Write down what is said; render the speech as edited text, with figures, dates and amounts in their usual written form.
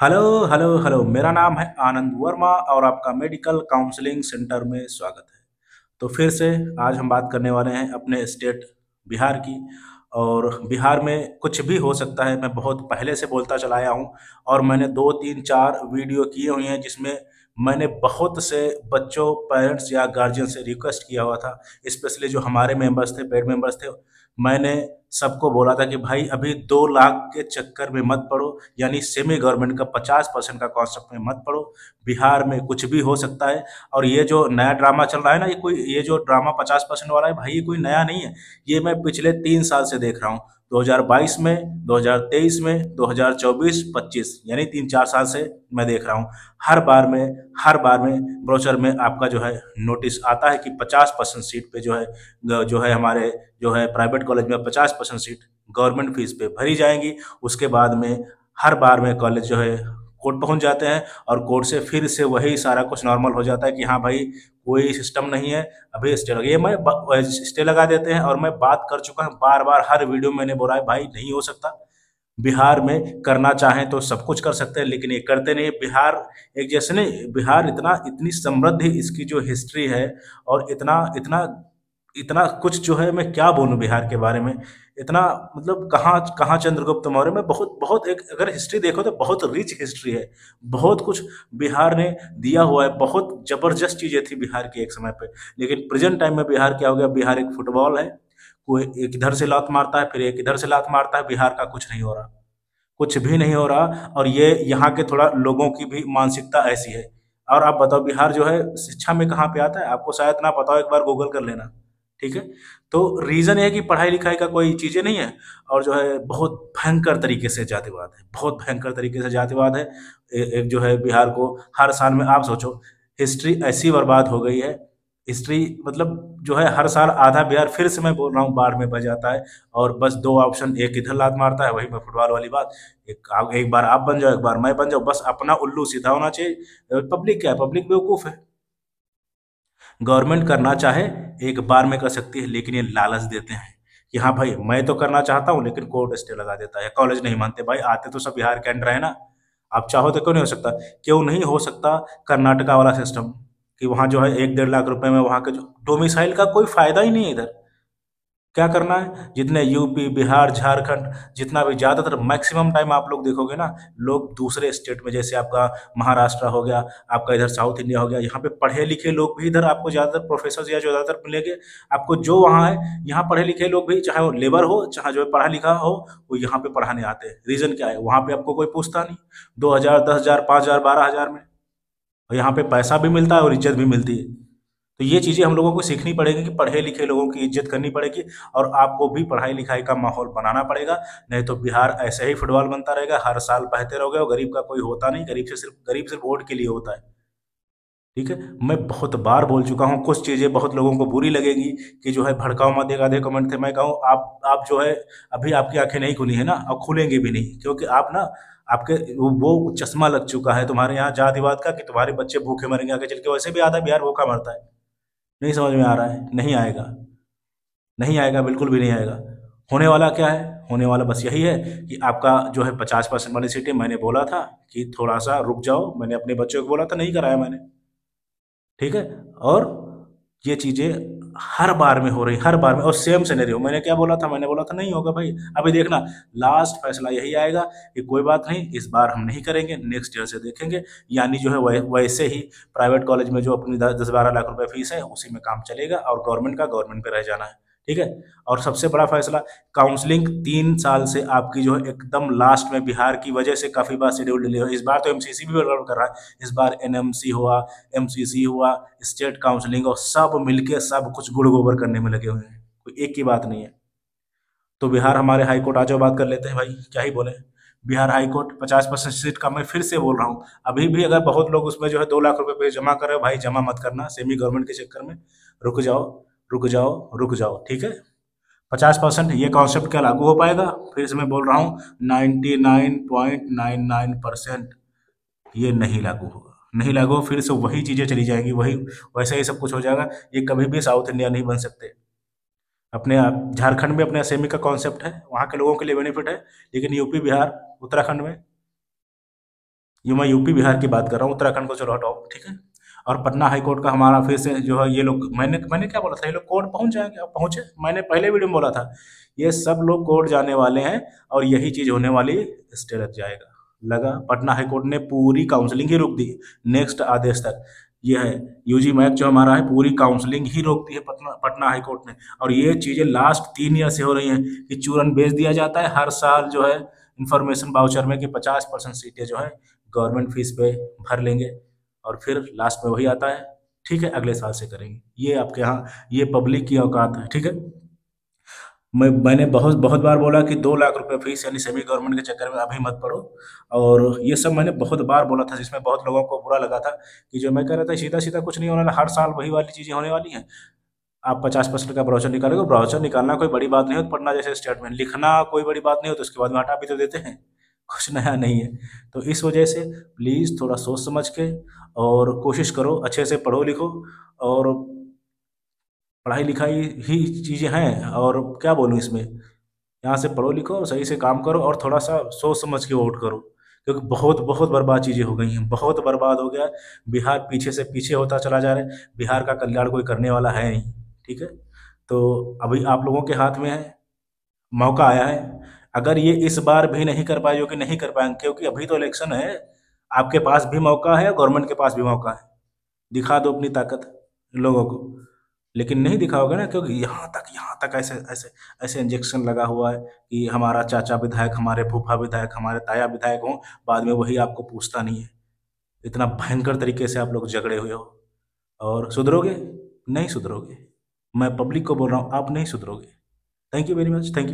Hello hello hello, मेरा नाम है आनंद वर्मा और आपका मेडिकल काउंसलिंग सेंटर में स्वागत है। तो फिर से आज हम बात करने वाले हैं अपने स्टेट बिहार की। और बिहार में कुछ भी हो सकता है, मैं बहुत पहले से बोलता चला आया हूँ। और मैंने 2 3 4 वीडियो किए हुए हैं जिसमें मैंने बहुत से बच्चों, पेरेंट्स या गार्जियन से रिक्वेस्ट किया हुआ था। स्पेशली जो हमारे मेंबर्स थे, पेड मेंबर्स थे, मैंने सबको बोला था कि भाई अभी 2 लाख के चक्कर में मत पड़ो, यानी सेमी गवर्नमेंट का 50% का कॉन्सेप्ट में मत पड़ो। बिहार में कुछ भी हो सकता है। और ये जो नया ड्रामा चल रहा है ना, ये जो ड्रामा 50% वाला है भाई, ये कोई नया नहीं है। ये मैं पिछले 3 साल से देख रहा हूँ। 2022 में, 2023 में, 2024, 25, यानी 3 4 साल से मैं देख रहा हूँ। हर बार में ब्रोचर में आपका जो है नोटिस आता है कि 50% सीट पे जो है हमारे जो है प्राइवेट कॉलेज में 50% सीट गवर्नमेंट फीस पे भरी जाएंगी। उसके बाद में हर बार में कॉलेज जो है कोर्ट पहुंच जाते हैं और कोर्ट से फिर से वही सारा कुछ नॉर्मल हो जाता है कि हाँ भाई, कोई सिस्टम नहीं है। अभी स्टे लगे, स्टे लगा देते हैं। और मैं बात कर चुका हूँ बार बार, हर वीडियो में मैंने बोला है भाई नहीं हो सकता। बिहार में करना चाहें तो सब कुछ कर सकते हैं, लेकिन ये करते नहीं। बिहार एक जैसे नहीं, बिहार इतनी समृद्ध इसकी जो हिस्ट्री है, और इतना इतना इतना कुछ जो है, मैं क्या बोलूं बिहार के बारे में। इतना मतलब कहाँ कहाँ चंद्रगुप्त मौर्य में बहुत बहुत एक, अगर हिस्ट्री देखो तो बहुत रिच हिस्ट्री है। बहुत कुछ बिहार ने दिया हुआ है, बहुत जबरदस्त चीजें थी बिहार की एक समय पे। लेकिन प्रेजेंट टाइम में बिहार क्या हो गया, बिहार एक फुटबॉल है। कोई एक इधर से लात मारता है, फिर एक इधर से लात मारता है। बिहार का कुछ नहीं हो रहा, कुछ भी नहीं हो रहा। और ये यहाँ के थोड़ा लोगों की भी मानसिकता ऐसी है। और आप बताओ बिहार जो है शिक्षा में कहाँ पे आता है, आपको शायद ना पता हो, एक बार गूगल कर लेना। ठीक है। तो रीजन ये है कि पढ़ाई लिखाई का कोई चीजें नहीं है। और जो है बहुत भयंकर तरीके से जातिवाद है, बहुत भयंकर तरीके से जातिवाद है। एक जो है बिहार को हर साल में, आप सोचो, हिस्ट्री ऐसी बर्बाद हो गई है। हिस्ट्री मतलब जो है हर साल आधा बिहार, फिर से मैं बोल रहा हूँ, बाढ़ में बह जाता है। और बस दो ऑप्शन, एक इधर लात मारता है, वही मैं फुटबॉल वाली बात। एक बार आप बन जाओ, एक बार मैं बन जाऊँ, बस अपना उल्लू सीधा होना चाहिए। पब्लिक क्या है, पब्लिक बेवकूफ है। गवर्नमेंट करना चाहे एक बार में कर सकती है, लेकिन ये लालच देते हैं कि हाँ भाई मैं तो करना चाहता हूँ, लेकिन कोर्ट स्टे लगा देता है, कॉलेज नहीं मानते। भाई आते तो सब बिहार के अंडर है ना। आप चाहो तो क्यों नहीं हो सकता। क्यों नहीं हो सकता कर्नाटका वाला सिस्टम, कि वहाँ जो है 1 1.5 लाख रुपए में वहाँ के जो डोमिसाइल का कोई फायदा ही नहीं है इधर। क्या करना है, जितने यूपी, बिहार, झारखंड, जितना भी ज्यादातर मैक्सिमम टाइम आप लोग देखोगे ना, लोग दूसरे स्टेट में, जैसे आपका महाराष्ट्र हो गया, आपका इधर साउथ इंडिया हो गया, यहाँ पे पढ़े लिखे लोग भी इधर आपको ज्यादातर प्रोफेसर या जो ज्यादातर मिलेंगे। आपको जो वहाँ है, यहाँ पढ़े लिखे लोग भी, चाहे वो लेबर हो चाहे जो है पढ़ा लिखा हो, वो यहाँ पे पढ़ाने आते हैं। रीजन क्या है, वहाँ पे आपको कोई पूछता नहीं। 2,000, 10,000, 5,000, 12,000 में, और यहाँ पे पैसा भी मिलता है और इज्जत भी मिलती है। तो ये चीज़ें हम लोगों को सीखनी पड़ेगी कि पढ़े लिखे लोगों की इज्जत करनी पड़ेगी। और आपको भी पढ़ाई लिखाई का माहौल बनाना पड़ेगा। नहीं तो बिहार ऐसे ही फुटबॉल बनता रहेगा, हर साल बहते रहोगे और गरीब का कोई होता नहीं। गरीब सिर्फ वोट के लिए होता है। ठीक है। मैं बहुत बार बोल चुका हूँ, कुछ चीज़ें बहुत लोगों को बुरी लगेगी कि जो है भड़काऊ मत। एक आधे कमेंट थे, मैं कहूँ आप जो है, अभी आपकी आंखें नहीं खुली है ना, और खुलेंगी भी नहीं, क्योंकि आप ना, आपके वो चश्मा लग चुका है तुम्हारे यहाँ जातिवाद का, कि तुम्हारे बच्चे भूखे मरेंगे आगे चल के। वैसे भी आधा बिहार भूखा मरता है। नहीं समझ में आ रहा है, नहीं आएगा। नहीं आएगा, बिल्कुल भी नहीं आएगा। होने वाला क्या है, होने वाला बस यही है कि आपका जो है 50% वाली सीटें, मैंने बोला था कि थोड़ा सा रुक जाओ, मैंने अपने बच्चों को बोला था, नहीं कराया मैंने। ठीक है। और ये चीजें हर बार में हो रही, हर बार में, और सेम सिनेरियो। मैंने क्या बोला था, मैंने बोला था नहीं होगा भाई। अभी देखना, लास्ट फैसला यही आएगा कि कोई बात नहीं, इस बार हम नहीं करेंगे, नेक्स्ट ईयर से देखेंगे। यानी जो है वैसे ही प्राइवेट कॉलेज में जो अपनी 10 10 12 लाख रुपए फीस है, उसी में काम चलेगा, और गवर्नमेंट का गवर्नमेंट पे रह जाना है। ठीक है। और सबसे बड़ा फैसला, काउंसलिंग 3 साल से आपकी जो है एकदम लास्ट में, बिहार की वजह से काफी बार शेड्यूल डिले हो। इस बार तो एमसीसी भी गड़बड़ कर रहा है। इस बार एनएमसी हुआ, एमसीसी हुआ, स्टेट काउंसलिंग, और सब मिलके सब कुछ गुड़ गोबर करने में लगे हुए हैं, कोई एक की बात नहीं है। तो बिहार हमारे हाई कोर्ट, आ जाओ बात कर लेते हैं भाई, क्या ही बोले। बिहार हाई कोर्ट 50% सीट का, मैं फिर से बोल रहा हूँ। अभी भी अगर बहुत लोग उसमें जो है 2 लाख रुपए पे जमा कर रहे हो, भाई जमा मत करना सेमी गवर्नमेंट के चक्कर में। रुक जाओ, रुक जाओ, रुक जाओ। ठीक है। 50% ये कॉन्सेप्ट क्या लागू हो पाएगा, फिर से मैं बोल रहा हूँ, 99.99% ये नहीं लागू होगा। नहीं लागू हो, फिर से वही चीजें चली जाएंगी, वही वैसे ही सब कुछ हो जाएगा। ये कभी भी साउथ इंडिया नहीं बन सकते। अपने आप झारखंड में अपने सेमी का कॉन्सेप्ट है, वहाँ के लोगों के लिए बेनिफिट है। लेकिन यूपी, बिहार, उत्तराखंड में ये मैं यूपी बिहार की बात कर रहा हूँ, उत्तराखंड को चलो हटाओ, ठीक है। और पटना हाई कोर्ट का हमारा फिर से जो है ये लोग, मैंने मैंने क्या बोला था, ये लोग कोर्ट पहुंच जाएंगे, अब पहुंचे, मैंने पहले वीडियो में बोला था ये सब लोग कोर्ट जाने वाले हैं और यही चीज होने वाली, स्टे लग जाएगा। लगा, पटना हाई कोर्ट ने पूरी काउंसलिंग ही रोक दी नेक्स्ट आदेश तक। ये है यूजी मैक जो हमारा है, पूरी काउंसलिंग ही रोक दी है पटना पटना हाई कोर्ट ने। और ये चीजें लास्ट 3 ईयर से हो रही हैं कि चूरन बेच दिया जाता है हर साल जो है इंफॉर्मेशन बाउचर में कि 50% सीटें जो है गवर्नमेंट फीस पे भर लेंगे, और फिर लास्ट में वही आता है, ठीक है अगले साल से करेंगे। ये आपके यहाँ, ये पब्लिक की औकात है, ठीक है। मैंने बहुत बहुत बार बोला कि 2 लाख रुपए फीस यानी सेमी गवर्नमेंट के चक्कर में अभी मत पड़ो। और ये सब मैंने बहुत बार बोला था, जिसमें बहुत लोगों को बुरा लगा था कि जो मैं कह रहा था सीधा सीधा कुछ नहीं होने वाला, हर साल वही वाली चीजें होने वाली हैं। आप 50% का ब्राउचर निकालोगे, ब्राउचर निकालना कोई बड़ी बात नहीं हो, पढ़ना जैसे स्टेटमेंट लिखना कोई बड़ी बात नहीं हो, तो उसके बाद में हटा भी तो देते हैं, कुछ नया नहीं है। तो इस वजह से प्लीज़ थोड़ा सोच समझ के और कोशिश करो, अच्छे से पढ़ो लिखो। और पढ़ाई लिखाई ही चीज़ें हैं, और क्या बोलूँ इसमें, यहाँ से पढ़ो लिखो और सही से काम करो और थोड़ा सा सोच समझ के वोट करो, क्योंकि बहुत बहुत बर्बाद चीज़ें हो गई हैं, बहुत बर्बाद हो गया है। बिहार पीछे से पीछे होता चला जा रहा है, बिहार का कल्याण कोई करने वाला है नहीं, ठीक है। तो अभी आप लोगों के हाथ में है, मौका आया है। अगर ये इस बार भी नहीं कर पाए, जो कि नहीं कर पाएंगे क्योंकि अभी तो इलेक्शन है, आपके पास भी मौका है, गवर्नमेंट के पास भी मौका है, दिखा दो अपनी ताकत लोगों को। लेकिन नहीं दिखाओगे ना, क्योंकि यहाँ तक ऐसे ऐसे ऐसे इंजेक्शन लगा हुआ है कि हमारा चाचा विधायक, हमारे फूफा विधायक, हमारे ताया विधायक हों, बाद में वही आपको पूछता नहीं है। इतना भयंकर तरीके से आप लोग झगड़े हुए हो, और सुधरोगे? नहीं सुधरोगे। मैं पब्लिक को बोल रहा हूँ, आप नहीं सुधरोगे। Thank you very much, thank you.